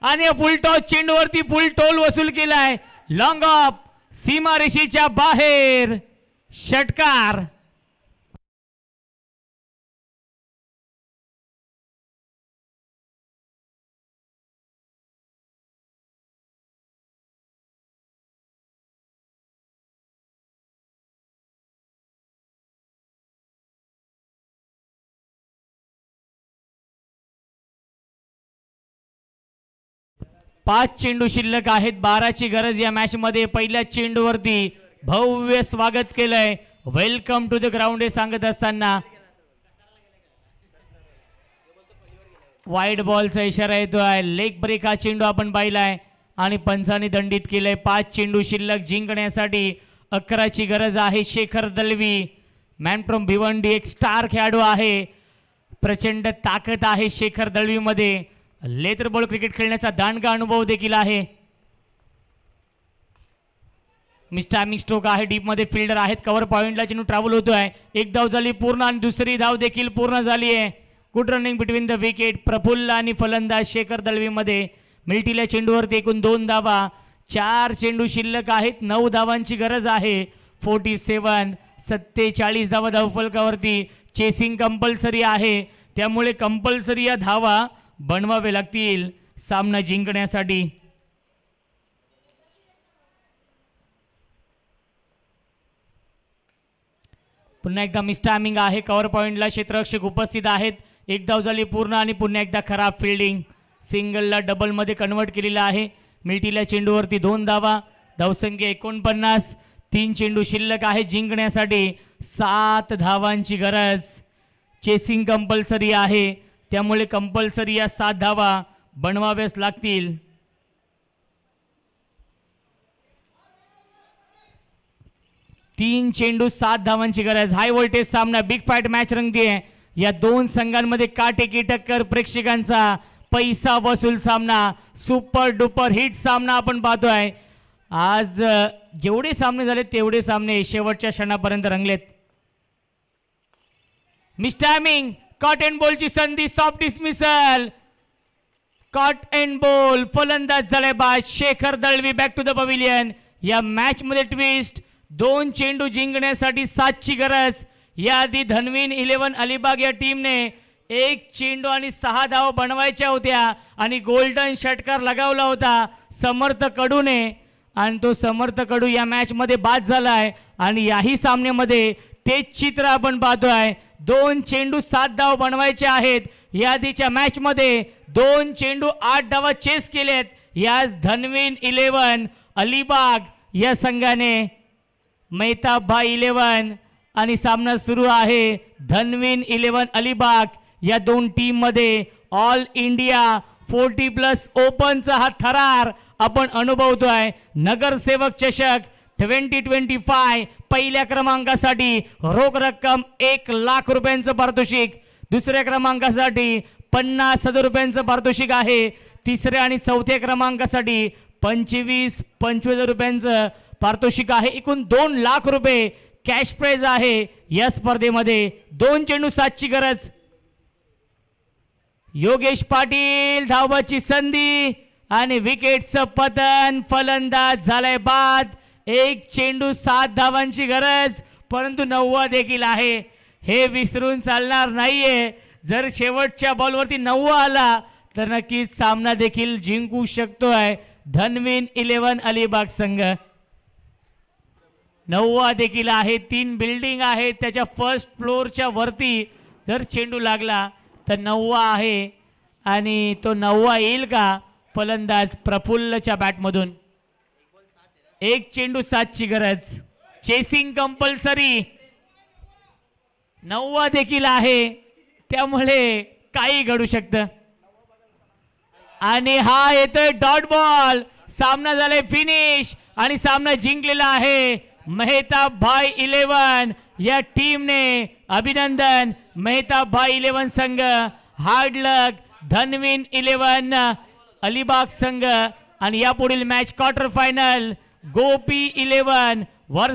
आणि फुल टॉस चेंडूवरती फुल टोल वसूल केलाय. लॉंग ऑफ सीमारेषेच्या बाहेर षटकार. पाच चेंडू शिल्लक आहेत. 12ची गरज या मॅच मध्ये. पहिल्या चेंडूवरती भव्य स्वागत केलंय. वेलकम टू द ग्राउंड हे सांगत असताना वाईड बॉलचा इशारा येतोय. लेग ब्रेक हा चेंडू आपण पाहिलाय आणि पंचांनी दंडित केलंय. 5 चेंडू शिल्लक. जिंकण्यासाठी 11ची गरज आहे. शेखर दलवी मॅन फ्रॉम भिवंडी एक स्टार खेळाडू आहे. प्रचंड ताकद आहे शेखर दलवी मध्ये. लेदर बॉल क्रिकेट खेळण्याचा दांडगा अनुभव देखील आहे. मिस्टॅमिंग स्ट्रोक आहे. डीप मध्ये फिल्डर आहेत. कव्हर पॉइंटला चेंडू ट्रॅव्हल होतोय. एक धाव झाली पूर्ण आणि दुसरी धाव देखील पूर्ण झाली आहे. Good running between the wicket. Praful आणि फलंदाज शेखर दलवी मध्ये. मिल्टीला चेंडूवरती एकूण 2 धावा. 4 चेंडू शिल्लक आहेत. 9 धावांची गरज आहे. 47 धावा धावफलकावरती. चेसिंग कंपल्सरी आहे त्यामुळे कंपल्सरी या धावा बनवावे लागतील सामना जिंकण्यासाठी. पुन्हा एकदा मिस्टॅमिंग आहे. कव्हर पॉइंटला क्षेत्ररक्षक उपस्थित आहेत. एक धाव झाली पूर्ण आणि पुन्हा एकदा खराब फिल्डिंग. सिंगलला डबल मध्ये कन्वर्ट केलेला आहे. मिल्टीला चेंडूवरती 2 धावा. धावसंख्या 49. 3 चेंडू शिल्लक आहे. जिंकण्यासाठी 7 धावांची गरज. चेसिंग कंपल्सरी आहे त्यामुळे कंपल्सरी या 7 धावा बनवाव्याच लागतील. तीन चेंडू 7 धावांची गरज. हाय व्होल्टेज सामना. बिग फाईट मॅच रंगतीये. या 2 संघांमध्ये काटेकी टक्कर. प्रेक्षकांचा पैसा वसूल सामना. सुपर डुपर हिट सामना आपण पाहतोय. आज जेवढे सामने झाले तेवढे सामने शेवटच्या क्षणापर्यंत रंगलेत. मिस्टॅमिंग कॉट अँड बॉलची संधी. Soft dismissal. Caught and bowl. फलंदाज झालाय बाद. Shekhar Dalvi back to the pavilion. या मॅच मध्ये ट्विस्ट. 2 चेंडू जिंकण्यासाठी 7ची गरज. याआधी धनवीन 11 अलिबाग या टीमने 1 चेंडू आणि 6 धावा बनवायच्या होत्या आणि गोल्डन षटकार लगावला होता समर्थ कडूने आणि तो समर्थ कडू या मॅच मध्ये बाद झालाय आणि याही सामन्यामध्ये तेच चित्र आपण पाहतोय. 2 चेंडू 7 धावा बनवायचे आहेत. याआधीच्या मॅच मध्ये 2 चेंडू 8 धावा चेस केलेत. याच धनवीन 11 अलिबाग या संघाने. मेहताब भाई 11 आणि सामना सुरू आहे. धनवीन 11 अलिबाग या 2 टीम मध्ये ऑल इंडिया 40+ ओपनचा हा थरार आपण अनुभवतोय. नगरसेवक चषक 2025 पहिल्या क्रमांकासाठी रोख रक्कम 1 लाख रुपयांचं पारितोषिक. दुसऱ्या क्रमांकासाठी 50,000 रुपयांचं पारितोषिक आहे. तिसऱ्या आणि चौथ्या क्रमांकासाठी 25,000 रुपयांचं पारितोषिक आहे. एकूण 2 लाख रुपये कॅश प्राइज आहे या स्पर्धेमध्ये. 2 चेंडू 7ची गरज. योगेश पाटील धावाची संधी आणि विकेटचं पतन. फलंदाज झालाय बाद. 1 चेंडू 7 धावांची गरज परंतु 9 देखील आहे. हे विसरून चालणार नाहीये. जर शेवटच्या बॉलवरती 9 आला तर नक्कीच सामना देखील जिंकू शकतोय धनवीन 11 अलिबाग संघ. 9 देखील आहे. 3 बिल्डिंग आहेत त्याच्या फर्स्ट फ्लोअरच्या वरती जर चेंडू लागला तर 9 आहे आणि तो 9 येईल का. फलंदाज प्रफुल्लच्या बॅटमधून. 1 चेंडू 7ची गरज. Chasing compulsory. 9 देखील आहे त्यामुळे काही घडू शकतं आणि हा येतोय डॉट बॉल. सामना झालाय फिनिश आणि सामना जिंकलेला आहे मेहताब भाई 11 या टीमने. अभिनंदन मेहताब भाई 11 संघ. हार्ड लक धनवीन 11 अलिबाग संघ. आणि यापुढील मॅच क्वार्टर फायनल गोपी 11 वर्सेस